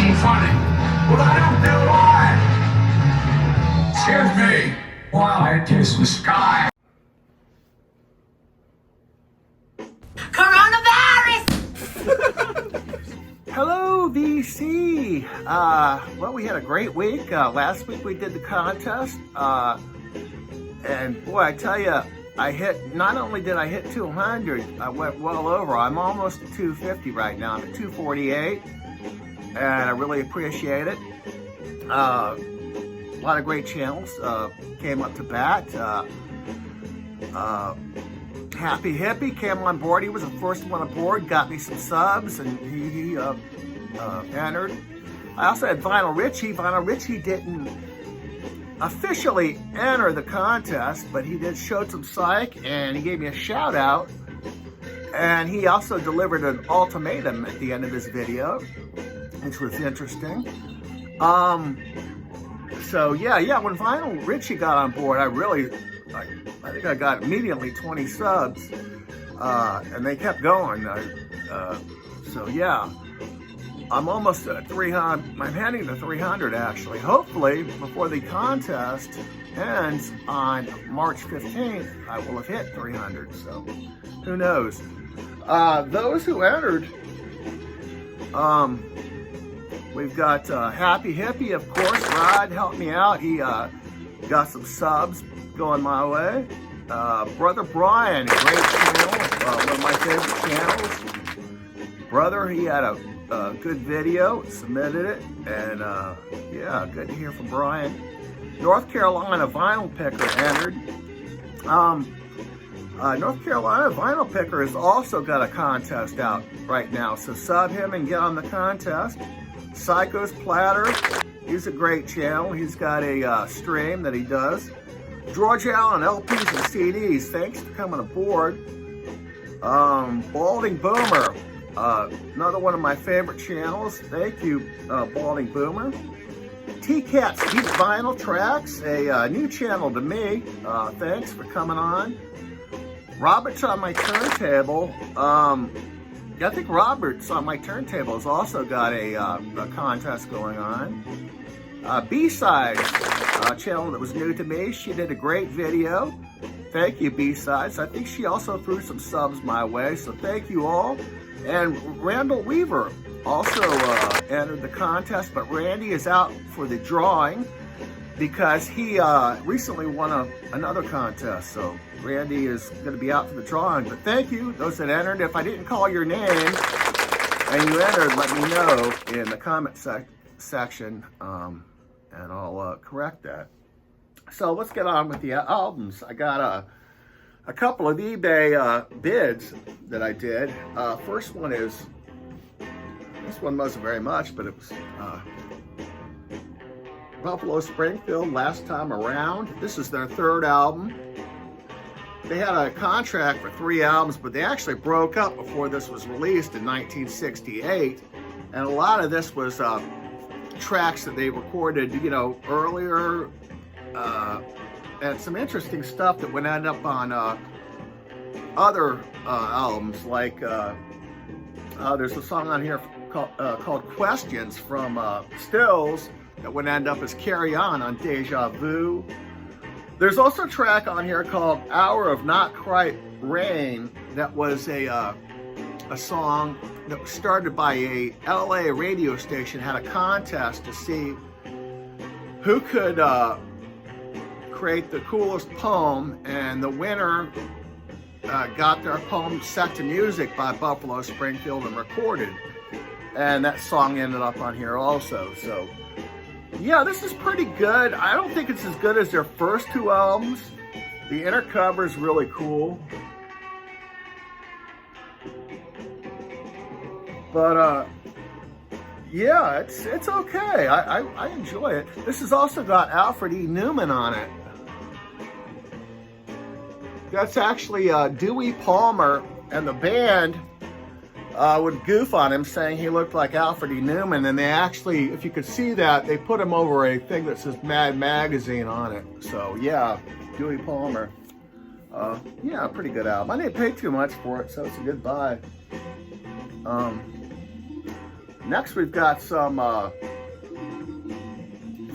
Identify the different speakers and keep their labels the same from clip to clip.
Speaker 1: ain't funny. Well, I don't know why. Excuse me while I kiss the sky.
Speaker 2: Coronavirus!
Speaker 3: Hello, VC. Well, we had a great week. Last week we did the contest. And boy, I tell you, not only did I hit 200, I went well over. I'm almost at 250 right now. I'm at 248. And I really appreciate it. A lot of great channels came up to bat. Happy Hippie came on board. He was the first one aboard, got me some subs, and he entered. I also had Vinyl Richie. Vinyl Richie didn't officially enter the contest, but he did show some psych, and he gave me a shout out. And he also delivered an ultimatum at the end of his video, which was interesting. So yeah, when Vinyl Richie got on board, I think I got immediately 20 subs, and they kept going. So yeah, I'm almost at 300. I'm heading to 300 actually. Hopefully, before the contest ends on March 15th, I will have hit 300. So who knows? Those who entered, we've got Happy Hippie, of course. Rod helped me out. He got some subs going my way. Brother Brian, great channel, one of my favorite channels. Brother, he had a good video, submitted it, and yeah, good to hear from Brian. North Carolina Vinyl Picker entered. North Carolina Vinyl Picker has also got a contest out right now, so sub him and get on the contest. Psycho's Platter, he's a great channel. He's got a stream that he does. George Allen LPs and CDs, thanks for coming aboard. Balding Boomer, another one of my favorite channels. Thank you, Balding Boomer. T-Cat's Deep Vinyl Tracks, a new channel to me. Thanks for coming on. Robert's on my turntable. I think Robert's on my turntable has also got a contest going on. B-Sides, a channel that was new to me. She did a great video. Thank you, B-Sides. I think she also threw some subs my way, so thank you all. And Randall Weaver also entered the contest, but Randy is out for the drawing because he recently won another contest. So Randy is going to be out for the drawing. But thank you, those that entered. If I didn't call your name and you entered, let me know in the comment section, and I'll correct that. So let's get on with the albums. I got a couple of eBay bids that I did. First one is, this one wasn't very much, but it was Buffalo Springfield, Last Time Around. This is their third album. They had a contract for 3 albums, but they actually broke up before this was released in 1968. And a lot of this was tracks that they recorded, earlier, and some interesting stuff that would end up on other albums. Like there's a song on here called Questions from Stills that would end up as Carry On Deja Vu. There's also a track on here called Hour of Not Quite Rain that was a song that was started by a LA radio station, had a contest to see who could create the coolest poem, and the winner got their poem set to music by Buffalo Springfield and recorded. And that song ended up on here also. So yeah, this is pretty good. I don't think it's as good as their first 2 albums. The inner cover is really cool. But yeah, it's okay. I enjoy it. This has also got Alfred E. Newman on it. That's actually Dewey Palmer, and the band would goof on him saying he looked like Alfred E. Newman, and they actually, if you could see that, they put him over a thing that says Mad Magazine on it. So yeah, Dewey Palmer. Yeah, pretty good album. I didn't pay too much for it, so it's a good buy. Next, we've got some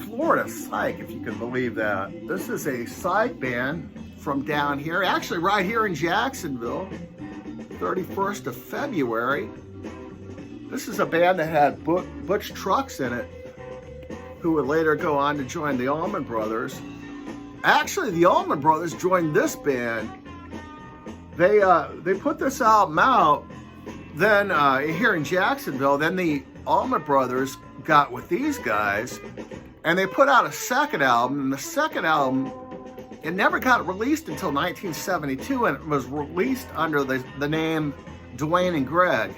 Speaker 3: Florida psych, if you can believe that. This is a psych band from down here, actually right here in Jacksonville, 31st of February. This is a band that had Butch Trucks in it, who would later go on to join the Allman Brothers. Actually, the Allman Brothers joined this band. They put this album out, then here in Jacksonville. Then the Allman Brothers got with these guys, and they put out a second album. And the second album, it never got released until 1972, and it was released under the name Dwayne and Greg.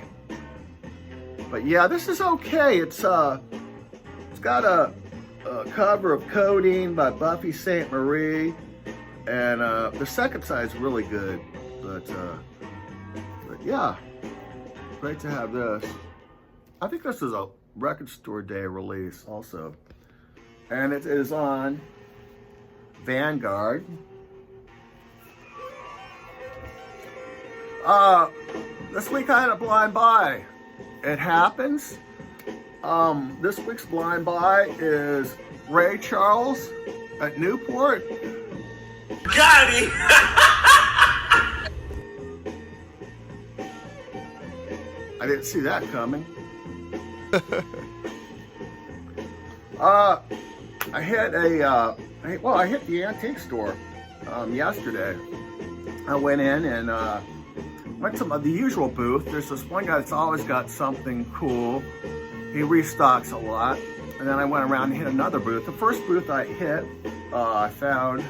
Speaker 3: But yeah, this is okay. It's got a cover of Codeine by Buffy St. Marie, and the second side's really good. But yeah, great to have this. I think this is a Record Store Day release also. And it is on Vanguard. This week I had a blind buy. It happens. This week's blind buy is Ray Charles at Newport.
Speaker 2: Got it!
Speaker 3: I didn't see that coming. I hit I hit the antique store yesterday. I went in and went to the usual booth. There's this one guy that's always got something cool. He restocks a lot. And then I went around and hit another booth. The first booth I hit, I found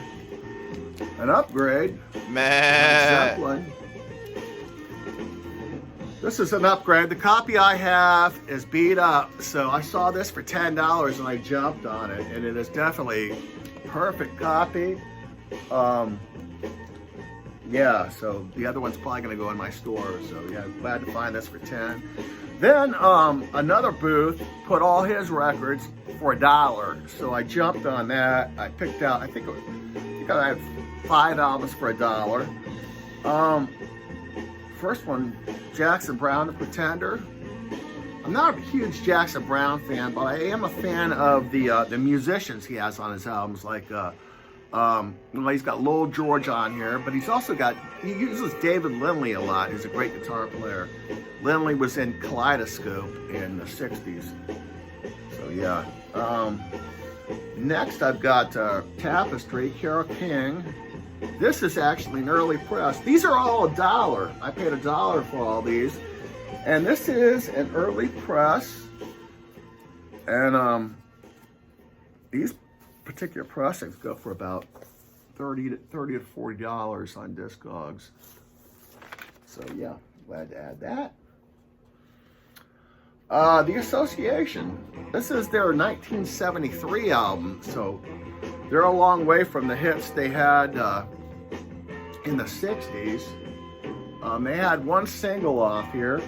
Speaker 3: an upgrade.
Speaker 4: Man.
Speaker 3: This is an upgrade. The copy I have is beat up, so I saw this for $10 and I jumped on it, and it is definitely a perfect copy. Yeah, so the other one's probably gonna go in my store, so yeah, I'm glad to find this for 10. Then another booth put all his records for $1, so I jumped on that. I picked out, I think I had 5 albums for $1. First one, Jackson Browne, The Pretender. I'm not a huge Jackson Browne fan, but I am a fan of the musicians he has on his albums. Like, he's got Lowell George on here, but he's also he uses David Lindley a lot. He's a great guitar player. Lindley was in Kaleidoscope in the 60s. So yeah. Next I've got Tapestry, Carole King. This is actually an early press. These are all $1. I paid $1 for all these. And this is an early press. And these particular pressings go for about $30 to $40 on Discogs. So yeah, glad to add that. The Association. This is their 1973 album, so they're a long way from the hits they had in the 60s. They had one single off here,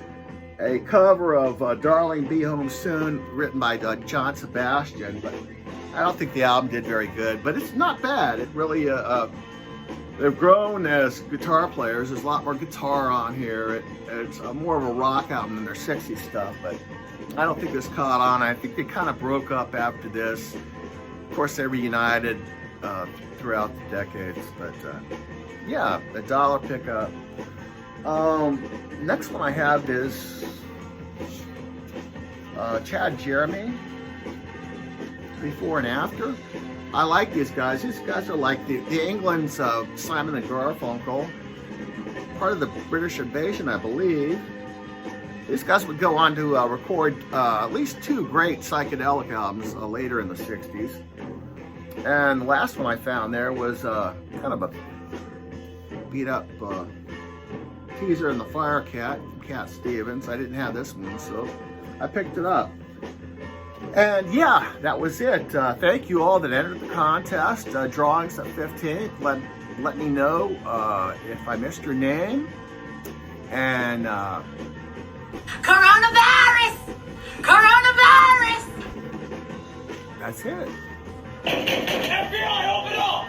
Speaker 3: a cover of Darling Be Home Soon, written by John Sebastian, but I don't think the album did very good, but it's not bad. It really, they've grown as guitar players. There's a lot more guitar on here. It's more of a rock album than their 60s stuff, but I don't think this caught on. I think they kind of broke up after this. Of course, they reunited throughout the decades, but yeah, $1 pickup. Next one I have is Chad Jeremy, Before and After. I like these guys. These guys are like the England's Simon and Garfunkel, part of the British Invasion, I believe. These guys would go on to record at least 2 great psychedelic albums later in the 60s. And the last one I found there was kind of a beat up Teaser and the Fire Cat from Cat Stevens. I didn't have this one, so I picked it up. And yeah, that was it. Thank you all that entered the contest. Drawings at 15th. Let me know if I missed your name. And
Speaker 5: Coronavirus! Coronavirus!
Speaker 3: that's it.
Speaker 2: FBI, open up!